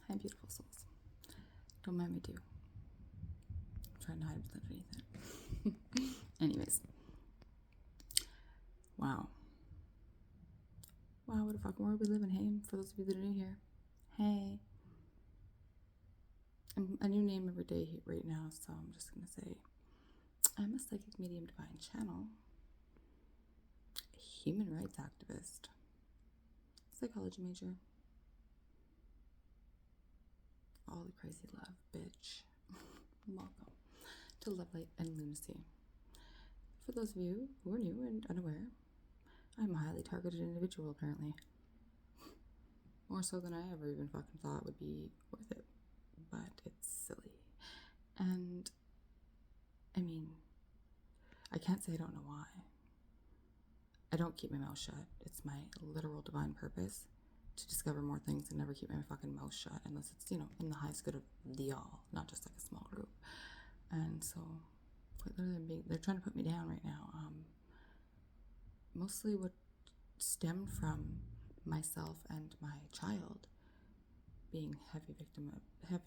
Hi, beautiful souls. Don't mind me, do. I'm trying to hide underneath it. Anyways. Wow. Wow, what a fucking world we live in. Hey, for those of you that are new here. Hey. I'm a new name every day right now, so I'm just going to say I'm a psychic medium divine channel, human rights activist, psychology major, all the crazy love, bitch. Welcome to Love, Light, and Lunacy. For those of you who are new and unaware, I'm a highly targeted individual, apparently. More so than I ever even fucking thought would be worth it. But it's silly. And, I mean, I can't say I don't know why. I don't keep my mouth shut. It's my literal divine purpose to discover more things and never keep my fucking mouth shut unless it's, in the highest good of the all, not just like a small group. And so, quite literally, they're trying to put me down right now. Mostly what stemmed from myself and my child being heavy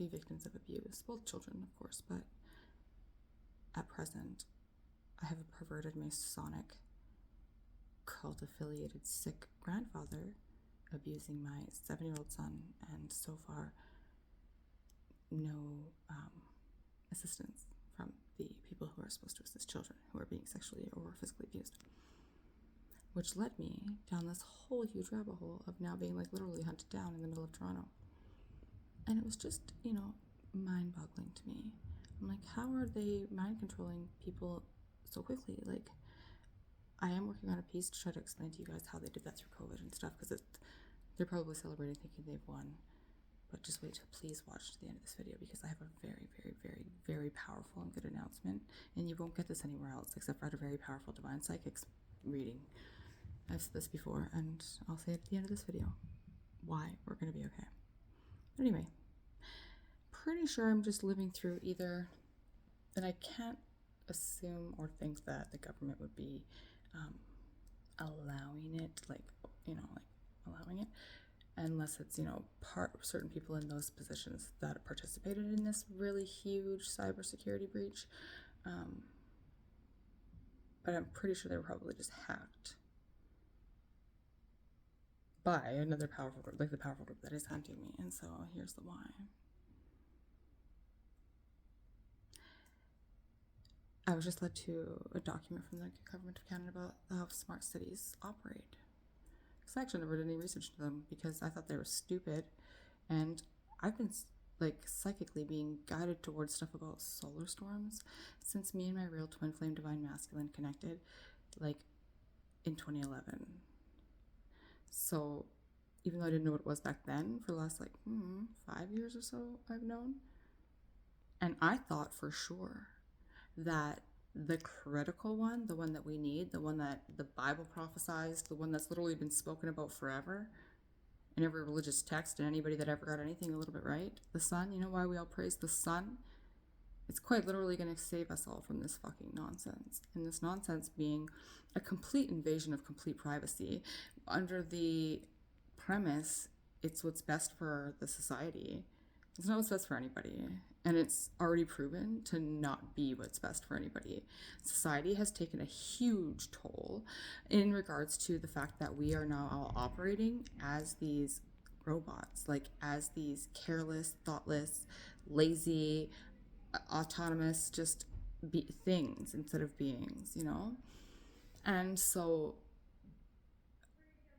victims of abuse, both children, of course, but at present, I have a perverted Masonic cult-affiliated sick grandfather abusing my 7-year-old son, and so far, no assistance from the people who are supposed to assist children who are being sexually or physically abused. Which led me down this whole huge rabbit hole of now being like literally hunted down in the middle of Toronto. And it was just, mind-boggling to me. I'm like, how are they mind controlling people so quickly? Like, I am working on a piece to try to explain to you guys how they did that through COVID and stuff, because they're probably celebrating thinking they've won. But just wait to please watch to the end of this video, because I have a very, very, very, very powerful and good announcement, and you won't get this anywhere else except for at a very powerful divine psychics reading. I've said this before, and I'll say it at the end of this video. Why we're going to be okay. But anyway, pretty sure I'm just living through either, and I can't assume or think that the government would be allowing it, allowing it, unless it's, certain people in those positions that participated in this really huge cybersecurity breach. But I'm pretty sure they were probably just hacked by another powerful group, like the powerful group that is hunting me. And so here's the why. I was just led to a document from the government of Canada about how smart cities operate. Because I actually never did any research into them because I thought they were stupid. And I've been psychically being guided towards stuff about solar storms since me and my real twin flame divine masculine connected, like in 2011. So even though I didn't know what it was back then, for the last 5 years or so, I've known. And I thought for sure that the critical one, the one that we need, the one that the Bible prophesies, the one that's literally been spoken about forever in every religious text and anybody that ever got anything a little bit right, the sun, you know why we all praise the sun? It's quite literally going to save us all from this fucking nonsense. And this nonsense being a complete invasion of complete privacy under the premise it's what's best for the society. It's not what's best for anybody. And it's already proven to not be what's best for anybody. Society has taken a huge toll in regards to the fact that we are now all operating as these robots, like as these careless, thoughtless, lazy, autonomous, just things instead of beings, And so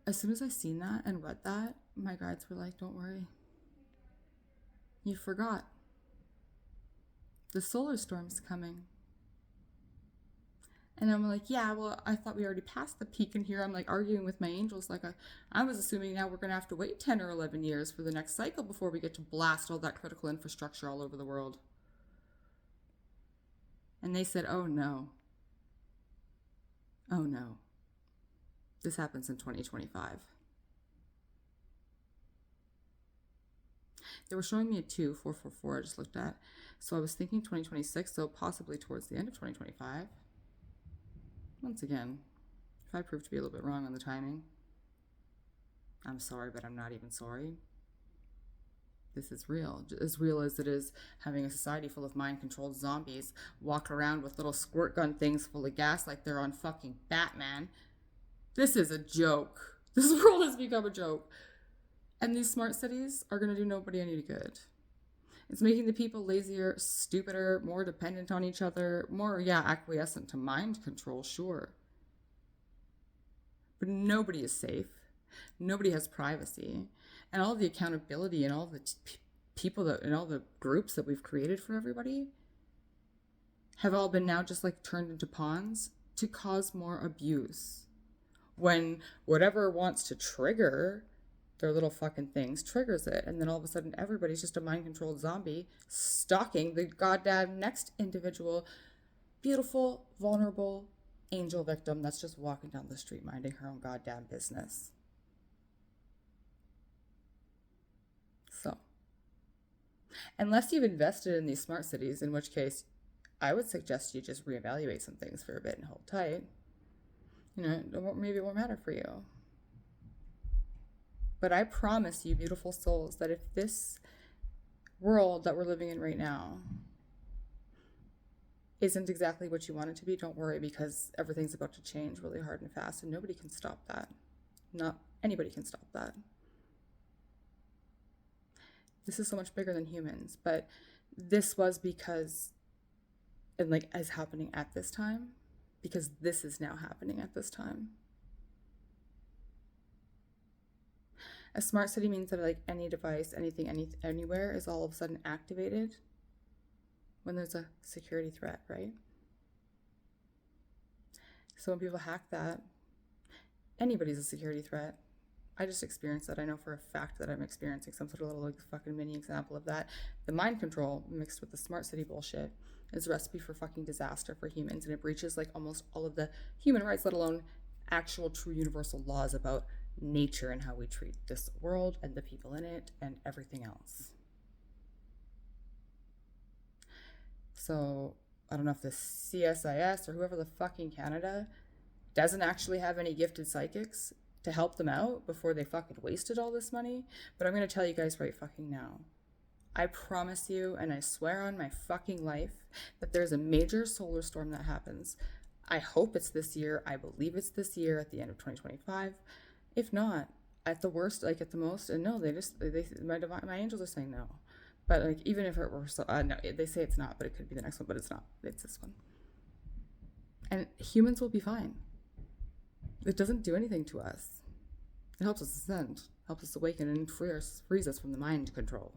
as soon as I seen that and read that, my guides were like, don't worry. You forgot. The solar storm's coming. And I'm like, yeah, well, I thought we already passed the peak in here. I'm like arguing with my angels. I was assuming now we're going to have to wait 10 or 11 years for the next cycle before we get to blast all that critical infrastructure all over the world. And they said, oh no. Oh no. This happens in 2025. They were showing me a 2444 I just looked at. So I was thinking 2026, so possibly towards the end of 2025. Once again, if I prove to be a little bit wrong on the timing, I'm sorry, but I'm not even sorry. This is real. As real as it is having a society full of mind-controlled zombies walk around with little squirt gun things full of gas like they're on fucking Batman. This is a joke. This world has become a joke. And these smart cities are going to do nobody any good. It's making the people lazier, stupider, more dependent on each other, more, acquiescent to mind control, sure. But nobody is safe. Nobody has privacy. And all the accountability and all the people and all the groups that we've created for everybody have all been now just like turned into pawns to cause more abuse. When whatever wants to trigger their little fucking things triggers it, and then all of a sudden everybody's just a mind-controlled zombie stalking the goddamn next individual, beautiful, vulnerable angel victim that's just walking down the street minding her own goddamn business. So, unless you've invested in these smart cities, in which case I would suggest you just reevaluate some things for a bit and hold tight. Maybe it won't matter for you. But I promise you, beautiful souls, that if this world that we're living in right now isn't exactly what you want it to be, don't worry, because everything's about to change really hard and fast, and nobody can stop that. Not anybody can stop that. This is so much bigger than humans, but this was because, and like, is happening at this time, because this is now happening at this time. A smart city means that like any device, anything, anywhere is all of a sudden activated when there's a security threat, right? So when people hack that, anybody's a security threat. I just experienced that. I know for a fact that I'm experiencing some sort of little like fucking mini example of that. The mind control mixed with the smart city bullshit is a recipe for fucking disaster for humans, and it breaches like almost all of the human rights, let alone actual true universal laws about nature and how we treat this world and the people in it and everything else. So I don't know if the CSIS or whoever the fucking Canada doesn't actually have any gifted psychics to help them out before they fucking wasted all this money, but I'm going to tell you guys right fucking now. I promise you, and I swear on my fucking life, that there's a major solar storm that happens. I hope it's this year. I believe it's this year at the end of 2025. If not, at the worst, like at the most, and no, my angels are saying no. But like, even if it were so, no, they say it's not, but it could be the next one, but it's not. It's this one. And humans will be fine. It doesn't do anything to us. It helps us ascend, helps us awaken, and frees us from the mind control.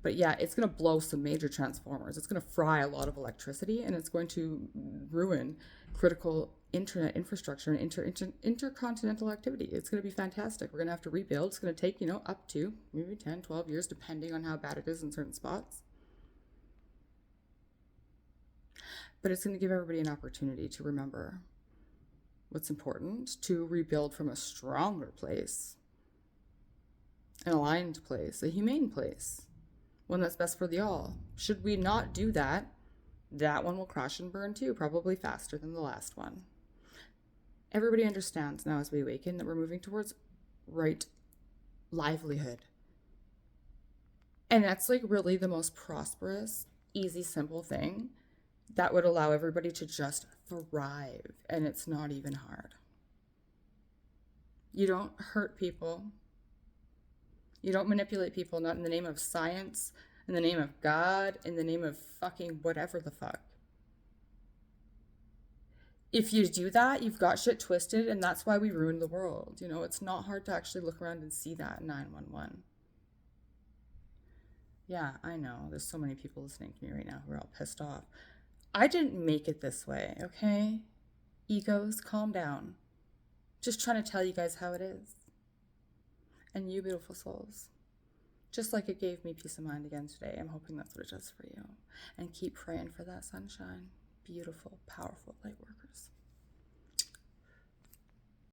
But yeah, it's going to blow some major transformers. It's going to fry a lot of electricity, and it's going to ruin critical internet infrastructure and intercontinental activity. It's going to be fantastic. We're going to have to rebuild. It's going to take, up to maybe 10, 12 years, depending on how bad it is in certain spots. But it's going to give everybody an opportunity to remember what's important, to rebuild from a stronger place, an aligned place, a humane place, one that's best for the all. Should we not do that, that one will crash and burn too, probably faster than the last one. Everybody understands now as we awaken that we're moving towards right livelihood. And that's like really the most prosperous, easy, simple thing that would allow everybody to just thrive. And it's not even hard. You don't hurt people. You don't manipulate people, not in the name of science, in the name of God, in the name of fucking whatever the fuck. If you do that, you've got shit twisted, and that's why we ruined the world. It's not hard to actually look around and see that in 911. Yeah, I know. There's so many people listening to me right now who are all pissed off. I didn't make it this way, okay? Egos, calm down. Just trying to tell you guys how it is. And you beautiful souls, just like it gave me peace of mind again today, I'm hoping that's what it does for you. And keep praying for that sunshine. Beautiful, powerful light worker.